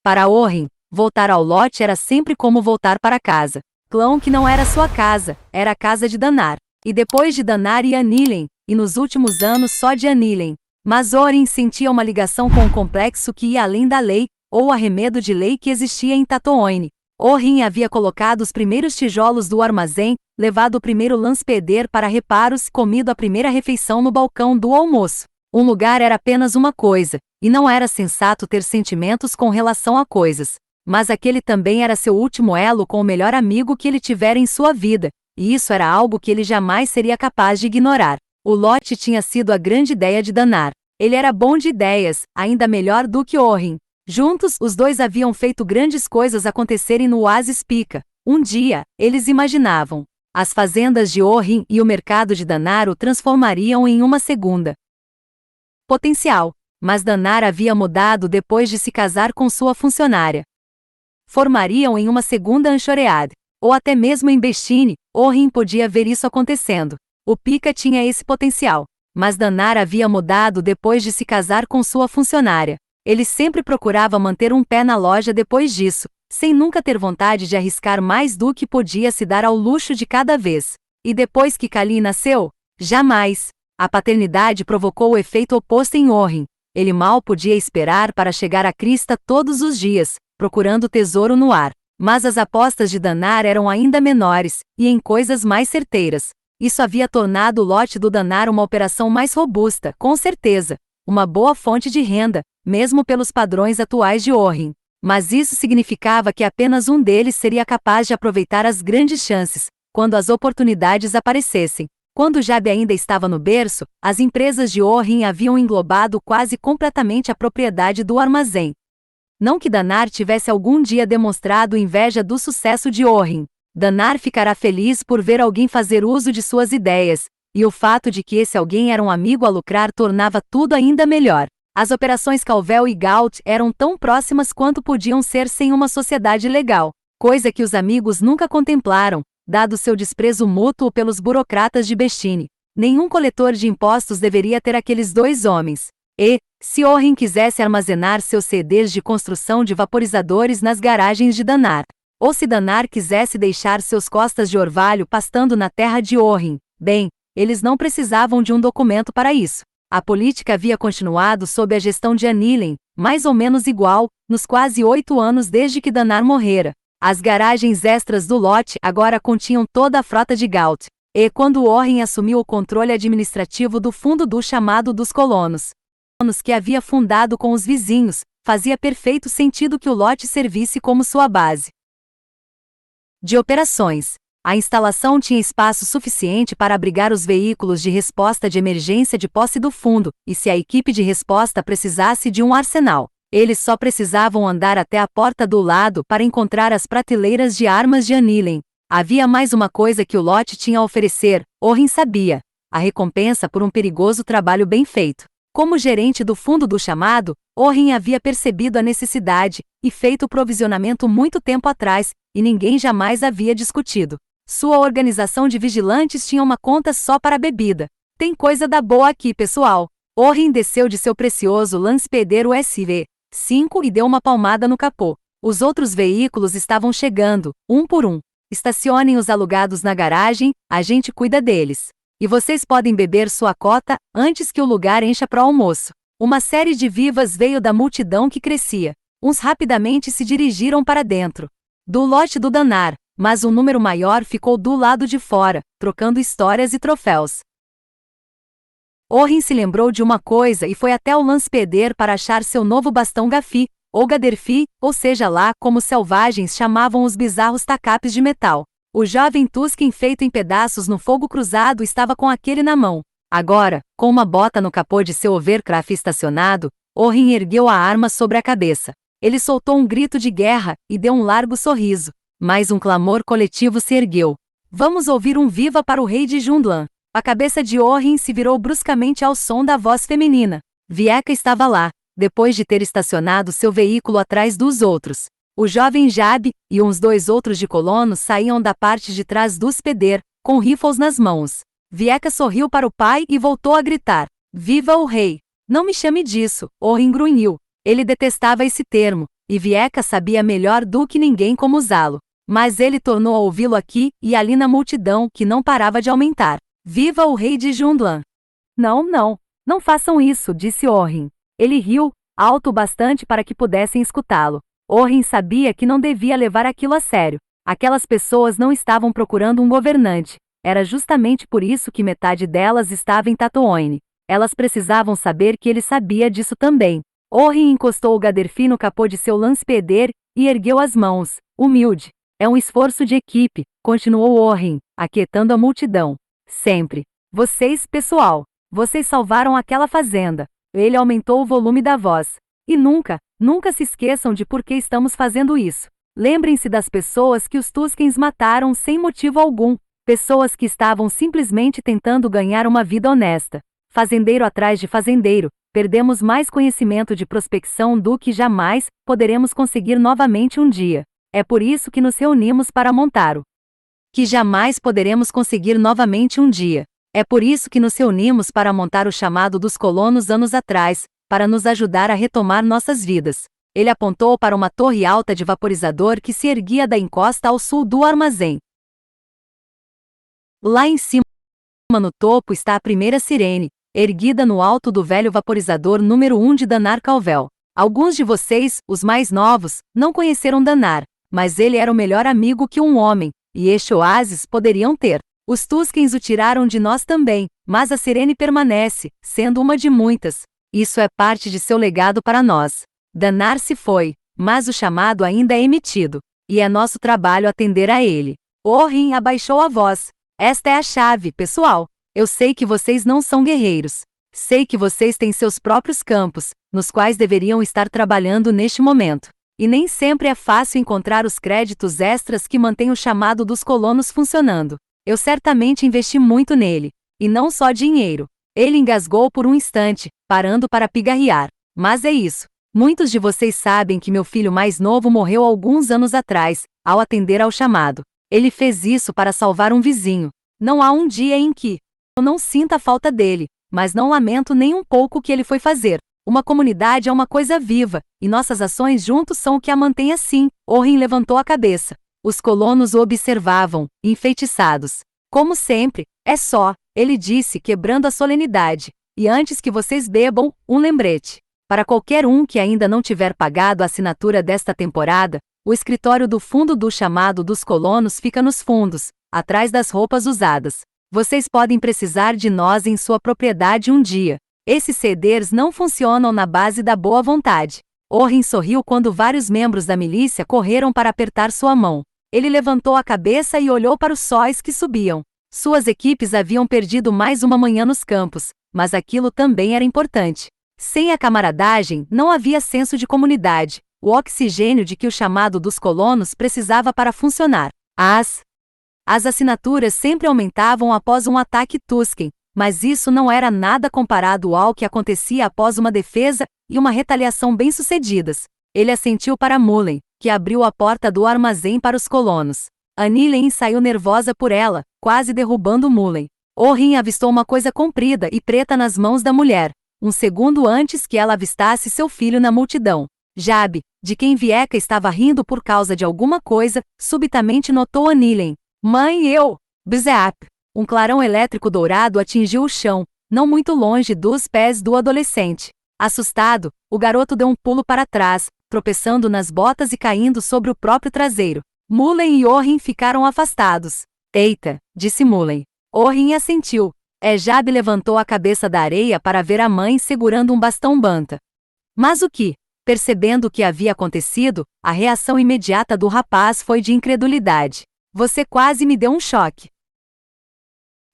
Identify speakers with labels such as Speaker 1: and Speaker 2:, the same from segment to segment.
Speaker 1: Para Orhin, voltar ao lote era sempre como voltar para casa. Clã que não era sua casa, era a casa de Danar. E depois de Danar e Anilin, e nos últimos anos só de Anilin. Mas Orhin sentia uma ligação com um complexo que ia além da lei, ou arremedo de lei que existia em Tatooine. Orhin havia colocado os primeiros tijolos do armazém, levado o primeiro lanspeder para reparos e comido a primeira refeição no balcão do almoço. Um lugar era apenas uma coisa, e não era sensato ter sentimentos com relação a coisas. Mas aquele também era seu último elo com o melhor amigo que ele tivera em sua vida, e isso era algo que ele jamais seria capaz de ignorar. O lote tinha sido a grande ideia de Danar. Ele era bom de ideias, ainda melhor do que Orhin. Juntos, os dois haviam feito grandes coisas acontecerem no Oásis Pica. Um dia, eles imaginavam. As fazendas de Orhin e o mercado de Danar o transformariam em uma segunda potencial. Mas Danar havia mudado depois de se casar com sua funcionária. Formariam em uma segunda Anchoread. Ou até mesmo em Bestine, Orhin podia ver isso acontecendo. O Pica tinha esse potencial. Mas Danar havia mudado depois de se casar com sua funcionária. Ele sempre procurava manter um pé na loja depois disso, sem nunca ter vontade de arriscar mais do que podia se dar ao luxo de cada vez. E depois que Kali nasceu? Jamais. A paternidade provocou o efeito oposto em Orhin. Ele mal podia esperar para chegar à crista todos os dias, procurando tesouro no ar. Mas as apostas de Danar eram ainda menores, e em coisas mais certeiras. Isso havia tornado o lote do Danar uma operação mais robusta, com certeza. Uma boa fonte de renda, mesmo pelos padrões atuais de Orhin. Mas isso significava que apenas um deles seria capaz de aproveitar as grandes chances, quando as oportunidades aparecessem. Quando Jab ainda estava no berço, as empresas de Orhin haviam englobado quase completamente a propriedade do armazém. Não que Danar tivesse algum dia demonstrado inveja do sucesso de Orhin. Danar ficará feliz por ver alguém fazer uso de suas ideias, e o fato de que esse alguém era um amigo a lucrar tornava tudo ainda melhor. As operações Calvel e Gault eram tão próximas quanto podiam ser sem uma sociedade legal, coisa que os amigos nunca contemplaram, dado seu desprezo mútuo pelos burocratas de Bestine. Nenhum coletor de impostos deveria ter aqueles dois homens. E, se Orhin quisesse armazenar seus CDs de construção de vaporizadores nas garagens de Danar, ou se Danar quisesse deixar seus costas de orvalho pastando na terra de Orhin, bem, eles não precisavam de um documento para isso. A política havia continuado sob a gestão de Anilin, mais ou menos igual, nos quase 8 anos desde que Danar morrera. As garagens extras do lote agora continham toda a frota de Gault. E quando Orhin assumiu o controle administrativo do fundo do chamado dos colonos, que havia fundado com os vizinhos, fazia perfeito sentido que o lote servisse como sua base de operações. A instalação tinha espaço suficiente para abrigar os veículos de resposta de emergência de posse do fundo, e se a equipe de resposta precisasse de um arsenal, eles só precisavam andar até a porta do lado para encontrar as prateleiras de armas de Anilin. Havia mais uma coisa que o lote tinha a oferecer, Orhin sabia: a recompensa por um perigoso trabalho bem feito. Como gerente do fundo do chamado, Orhin havia percebido a necessidade, e feito o provisionamento muito tempo atrás, e ninguém jamais havia discutido. Sua organização de vigilantes tinha uma conta só para bebida. Tem coisa da boa aqui, pessoal. Orhin desceu de seu precioso Lanspeder SV-5 e deu uma palmada no capô. Os outros veículos estavam chegando, um por um. Estacionem os alugados na garagem, a gente cuida deles. E vocês podem beber sua cota antes que o lugar encha para o almoço. Uma série de vivas veio da multidão que crescia. Uns rapidamente se dirigiram para dentro do lote do Danar, mas um número maior ficou do lado de fora, trocando histórias e troféus. Orhin se lembrou de uma coisa e foi até o Lanspeder para achar seu novo bastão Gafi, ou Gaderfi, ou seja lá como os selvagens chamavam os bizarros tacapes de metal. O jovem Tusken feito em pedaços no fogo cruzado estava com aquele na mão. Agora, com uma bota no capô de seu Overcraft estacionado, Orhin ergueu a arma sobre a cabeça. Ele soltou um grito de guerra e deu um largo sorriso. Mas um clamor coletivo se ergueu. Vamos ouvir um viva para o rei de Jundlan. A cabeça de Orhin se virou bruscamente ao som da voz feminina. Vieka estava lá, depois de ter estacionado seu veículo atrás dos outros. O jovem Jab e uns 2 outros de colonos saíam da parte de trás do Speder, com rifles nas mãos. Vieka sorriu para o pai e voltou a gritar: Viva o rei! Não me chame disso, Orhin grunhiu. Ele detestava esse termo, e Vieca sabia melhor do que ninguém como usá-lo. Mas ele tornou a ouvi-lo aqui e ali na multidão que não parava de aumentar. Viva o rei de Jundland! Não façam isso, disse Orhin. Ele riu, alto o bastante para que pudessem escutá-lo. Orhin sabia que não devia levar aquilo a sério. Aquelas pessoas não estavam procurando um governante. Era justamente por isso que metade delas estava em Tatooine. Elas precisavam saber que ele sabia disso também. Orhin encostou o Gaderfi no capô de seu Lancepeder e ergueu as mãos, humilde. É um esforço de equipe, continuou Orhin, aquietando a multidão. Sempre. Vocês, pessoal. Vocês salvaram aquela fazenda. Ele aumentou o volume da voz. E nunca se esqueçam de por que estamos fazendo isso. Lembrem-se das pessoas que os Tuskens mataram sem motivo algum. Pessoas que estavam simplesmente tentando ganhar uma vida honesta. Fazendeiro atrás de fazendeiro, perdemos mais conhecimento de prospecção do que jamais poderemos conseguir novamente um dia. É por isso que nos reunimos para montar o que jamais poderemos conseguir novamente um dia. É por isso que nos reunimos para montar o chamado dos colonos anos atrás, para nos ajudar a retomar nossas vidas. Ele apontou para uma torre alta de vaporizador que se erguia da encosta ao sul do armazém. Lá em cima, no topo, está a primeira sirene, erguida no alto do velho vaporizador número 1 de Danar Calvel. Alguns de vocês, os mais novos, não conheceram Danar, mas ele era o melhor amigo que um homem, e este oásis poderiam ter. Os Tuskens o tiraram de nós também, mas a sirene permanece, sendo uma de muitas. Isso é parte de seu legado para nós. Danar se foi, mas o chamado ainda é emitido, e é nosso trabalho atender a ele. Orhin abaixou a voz. Esta é a chave, pessoal. Eu sei que vocês não são guerreiros. Sei que vocês têm seus próprios campos, nos quais deveriam estar trabalhando neste momento. E nem sempre é fácil encontrar os créditos extras que mantêm o chamado dos colonos funcionando. Eu certamente investi muito nele. E não só dinheiro. Ele engasgou por um instante, parando para pigarrear. Mas é isso. Muitos de vocês sabem que meu filho mais novo morreu alguns anos atrás, ao atender ao chamado. Ele fez isso para salvar um vizinho. Não há um dia em que eu não sinta a falta dele, mas não lamento nem um pouco o que ele foi fazer. Uma comunidade é uma coisa viva, e nossas ações juntos são o que a mantém assim. Orhin levantou a cabeça. Os colonos o observavam, enfeitiçados. Como sempre, é só, ele disse, quebrando a solenidade. E antes que vocês bebam, um lembrete. Para qualquer um que ainda não tiver pagado a assinatura desta temporada, o escritório do fundo do chamado dos colonos fica nos fundos, atrás das roupas usadas. Vocês podem precisar de nós em sua propriedade um dia. Esses CDs não funcionam na base da boa vontade. Orhin sorriu quando vários membros da milícia correram para apertar sua mão. Ele levantou a cabeça e olhou para os sóis que subiam. Suas equipes haviam perdido mais uma manhã nos campos, mas aquilo também era importante. Sem a camaradagem, não havia senso de comunidade, o oxigênio de que o chamado dos colonos precisava para funcionar. As assinaturas sempre aumentavam após um ataque Tusken, mas isso não era nada comparado ao que acontecia após uma defesa e uma retaliação bem-sucedidas. Ele assentiu para Mullen, que abriu a porta do armazém para os colonos. Anillen saiu nervosa por ela, quase derrubando Mullen. Orhin avistou uma coisa comprida e preta nas mãos da mulher, um segundo antes que ela avistasse seu filho na multidão. Jab, de quem Vieca estava rindo por causa de alguma coisa, subitamente notou Anillen. Mãe, eu! Bzeap! Um clarão elétrico dourado atingiu o chão, não muito longe dos pés do adolescente. Assustado, o garoto deu um pulo para trás, tropeçando nas botas e caindo sobre o próprio traseiro. Mullen e Orhin ficaram afastados. Eita, disse Mullen. Orhin assentiu. Jab levantou a cabeça da areia para ver a mãe segurando um bastão banta. Mas o que? Percebendo o que havia acontecido, a reação imediata do rapaz foi de incredulidade. Você quase me deu um choque.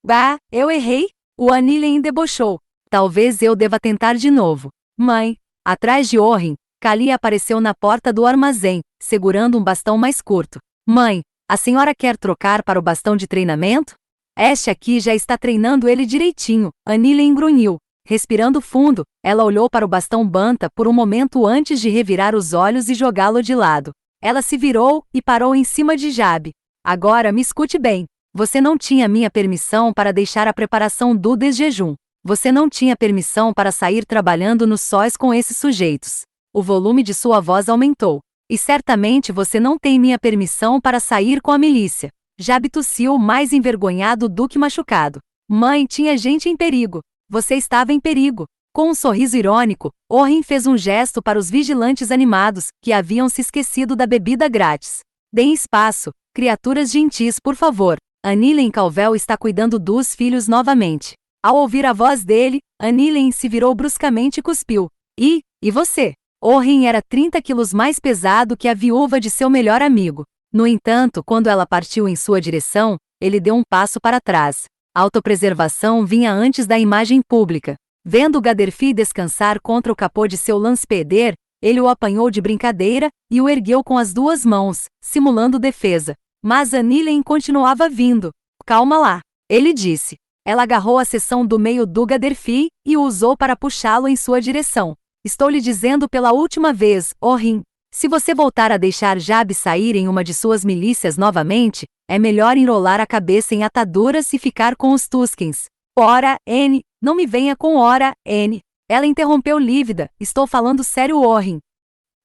Speaker 1: Bah, eu errei? O Anillen debochou. Talvez eu deva tentar de novo. Mãe. Atrás de Orhin, Kali apareceu na porta do armazém, segurando um bastão mais curto. Mãe, a senhora quer trocar para o bastão de treinamento? Este aqui já está treinando ele direitinho. Anillen grunhiu. Respirando fundo, ela olhou para o bastão banta por um momento antes de revirar os olhos e jogá-lo de lado. Ela se virou e parou em cima de Jab. Agora me escute bem. Você não tinha minha permissão para deixar a preparação do desjejum. Você não tinha permissão para sair trabalhando nos sóis com esses sujeitos. O volume de sua voz aumentou. E certamente você não tem minha permissão para sair com a milícia. Jabe tossiu, mais envergonhado do que machucado. Mãe, tinha gente em perigo. Você estava em perigo. Com um sorriso irônico, Orrin fez um gesto para os vigilantes animados, que haviam se esquecido da bebida grátis. Deem espaço, criaturas gentis, por favor. Annilen Calvel está cuidando dos filhos novamente. Ao ouvir a voz dele, Annilen se virou bruscamente e cuspiu. E você? Orrin era 30 quilos mais pesado que a viúva de seu melhor amigo. No entanto, quando ela partiu em sua direção, ele deu um passo para trás. A autopreservação vinha antes da imagem pública. Vendo Gaderfi descansar contra o capô de seu Lanspeder, ele o apanhou de brincadeira e o ergueu com as duas mãos, simulando defesa. Mas Annilen continuava vindo. Calma lá, ele disse. Ela agarrou a seção do meio do Gaderfi e o usou para puxá-lo em sua direção. Estou lhe dizendo pela última vez, Orrin, se você voltar a deixar Jabe sair em uma de suas milícias novamente, é melhor enrolar a cabeça em ataduras e ficar com os Tuskens. Ora, N, não me venha com ora, N. Ela interrompeu lívida, estou falando sério, Orrin.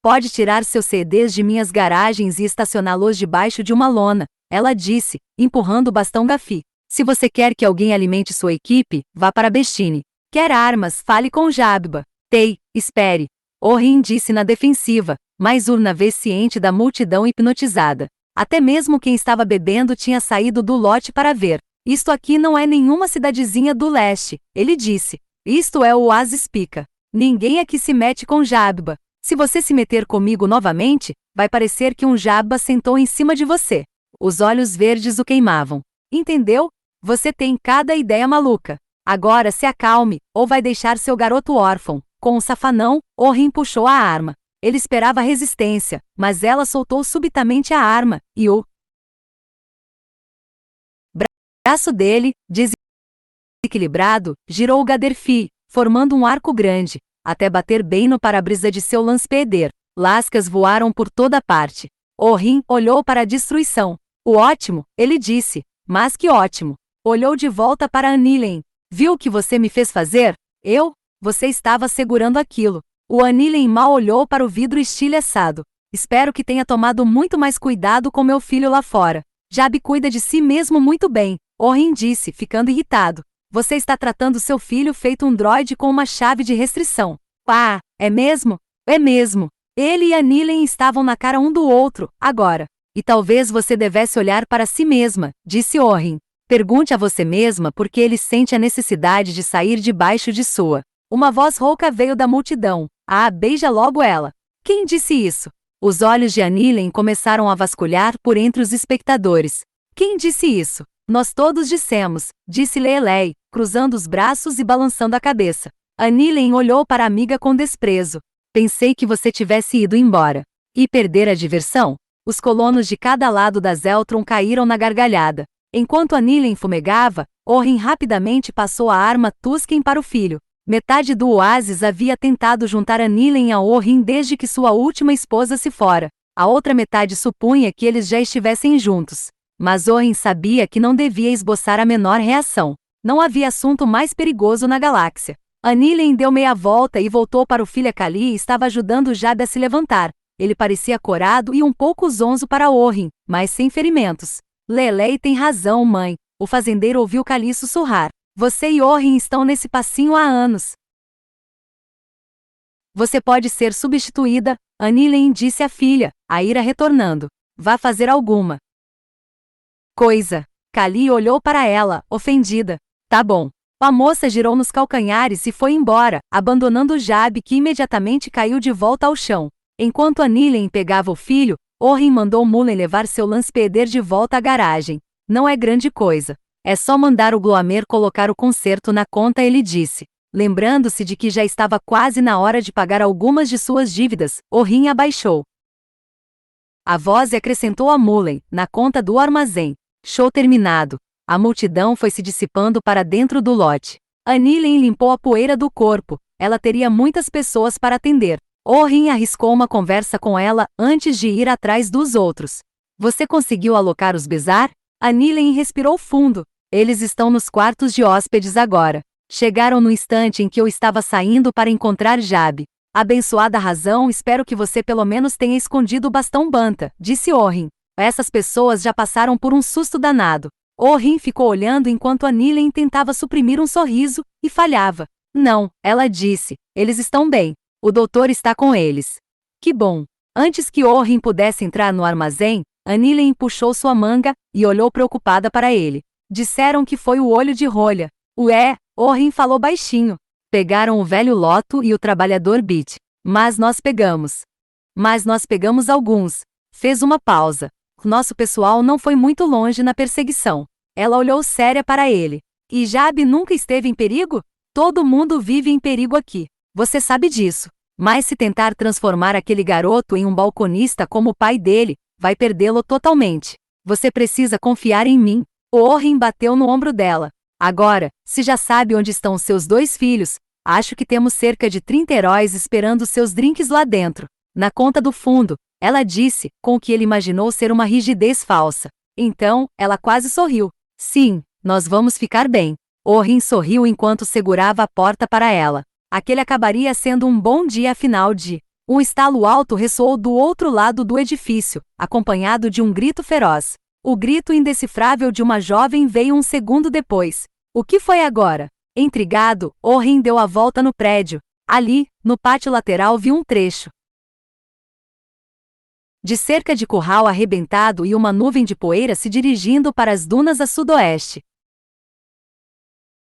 Speaker 1: Pode tirar seus CDs de minhas garagens e estacioná-los debaixo de uma lona, ela disse, empurrando o bastão Gafi. Se você quer que alguém alimente sua equipe, vá para Bestine. Quer armas, fale com Jabba. Tei, espere. Orrin disse na defensiva, mas uma vez ciente da multidão hipnotizada. Até mesmo quem estava bebendo tinha saído do lote para ver. Isto aqui não é nenhuma cidadezinha do leste, ele disse. Isto é o Oasis Pica. Ninguém aqui se mete com Jabba. Se você se meter comigo novamente, vai parecer que um Jabba sentou em cima de você. Os olhos verdes o queimavam. Entendeu? Você tem cada ideia maluca. Agora se acalme, ou vai deixar seu garoto órfão. Com um safanão, Orrin puxou a arma. Ele esperava resistência, mas ela soltou subitamente a arma, e o braço dele, desequilibrado, girou o Gaderfi, formando um arco grande, até bater bem no para-brisa de seu Lanspeder. Lascas voaram por toda parte. Orrin olhou para a destruição. O ótimo, ele disse. Mas que ótimo. Olhou de volta para Annilen. Viu o que você me fez fazer? Eu? Você estava segurando aquilo. O Annilen mal olhou para o vidro estilhaçado. Espero que tenha tomado muito mais cuidado com meu filho lá fora. Jabe cuida de si mesmo muito bem, Orrin disse, ficando irritado. Você está tratando seu filho feito um droide com uma chave de restrição. Ah, é mesmo? É mesmo. Ele e Annilen estavam na cara um do outro, agora. E talvez você devesse olhar para si mesma, disse Orrin. Pergunte a você mesma por que ele sente a necessidade de sair debaixo de sua. Uma voz rouca veio da multidão. Ah, beija logo ela. Quem disse isso? Os olhos de Annilen começaram a vasculhar por entre os espectadores. Quem disse isso? Nós todos dissemos, disse Leelei, cruzando os braços e balançando a cabeça. Annilen olhou para a amiga com desprezo. Pensei que você tivesse ido embora. E perder a diversão? Os colonos de cada lado da Zeltron caíram na gargalhada. Enquanto Annilen fumegava, Orrin rapidamente passou a arma Tusken para o filho. Metade do Oasis havia tentado juntar Annilen a Orrin desde que sua última esposa se fora. A outra metade supunha que eles já estivessem juntos. Mas Orrin sabia que não devia esboçar a menor reação. Não havia assunto mais perigoso na galáxia. Annilen deu meia volta e voltou para o filho Kali e estava ajudando Jabe a se levantar. Ele parecia corado e um pouco zonzo para Orrin, mas sem ferimentos. Leelei tem razão, mãe. O fazendeiro ouviu Kali sussurrar. Você e Orrin estão nesse passinho há anos. Você pode ser substituída, Annilen disse à filha, a ira retornando. Vá fazer alguma coisa. Kali olhou para ela, ofendida. Tá bom. A moça girou nos calcanhares e foi embora, abandonando Jabe, que imediatamente caiu de volta ao chão. Enquanto Annilen pegava o filho, Orrin mandou Mullen levar seu Lanspeder de volta à garagem. Não é grande coisa. É só mandar o Gloamer colocar o conserto na conta, ele disse. Lembrando-se de que já estava quase na hora de pagar algumas de suas dívidas, Orrin abaixou a voz e acrescentou a Mullen, na conta do armazém. Show terminado. A multidão foi se dissipando para dentro do lote. Annilen limpou a poeira do corpo. Ela teria muitas pessoas para atender. Orrin arriscou uma conversa com ela antes de ir atrás dos outros. Você conseguiu alocar os Bezar? Annilen respirou fundo. Eles estão nos quartos de hóspedes agora. Chegaram no instante em que eu estava saindo para encontrar Jabe. Abençoada razão, espero que você pelo menos tenha escondido o bastão Banta, disse Orrin. Essas pessoas já passaram por um susto danado. Orrin ficou olhando enquanto Anilin tentava suprimir um sorriso, e falhava. Não, ela disse, eles estão bem. O doutor está com eles. Que bom. Antes que Orrin pudesse entrar no armazém, Anilin puxou sua manga, e olhou preocupada para ele. Disseram que foi o olho de rolha. Ué, Orrin falou baixinho. Pegaram o velho Loto e o trabalhador Bit. Mas nós pegamos alguns. Fez uma pausa. Nosso pessoal não foi muito longe na perseguição. Ela olhou séria para ele. E Jabe nunca esteve em perigo? Todo mundo vive em perigo aqui. Você sabe disso. Mas se tentar transformar aquele garoto em um balconista como o pai dele, vai perdê-lo totalmente. Você precisa confiar em mim. Orrin bateu no ombro dela. Agora, se já sabe onde estão seus 2 filhos, acho que temos cerca de 30 heróis esperando seus drinks lá dentro. Na conta do fundo, ela disse, com o que ele imaginou ser uma rigidez falsa. Então, ela quase sorriu. Sim, nós vamos ficar bem. Orrin sorriu enquanto segurava a porta para ela. Aquele acabaria sendo um bom dia afinal de... Um estalo alto ressoou do outro lado do edifício, acompanhado de um grito feroz. O grito indecifrável de uma jovem veio um segundo depois. O que foi agora? Intrigado, Orrin deu a volta no prédio. Ali, no pátio lateral viu um trecho de cerca de curral arrebentado e uma nuvem de poeira se dirigindo para as dunas a sudoeste.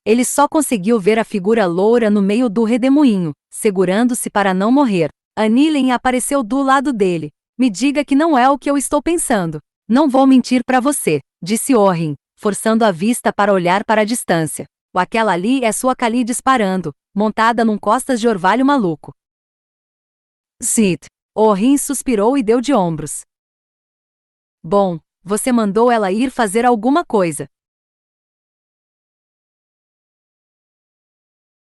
Speaker 1: Ele só conseguiu ver a figura loura no meio do redemoinho, segurando-se para não morrer. Anilin apareceu do lado dele. Me diga que não é o que eu estou pensando. Não vou mentir para você, disse Orrin, forçando a vista para olhar para a distância. Aquela ali é sua Kali disparando, montada num costas de orvalho maluco. Zit. Orrin suspirou e deu de ombros. Bom, você mandou ela ir fazer alguma coisa.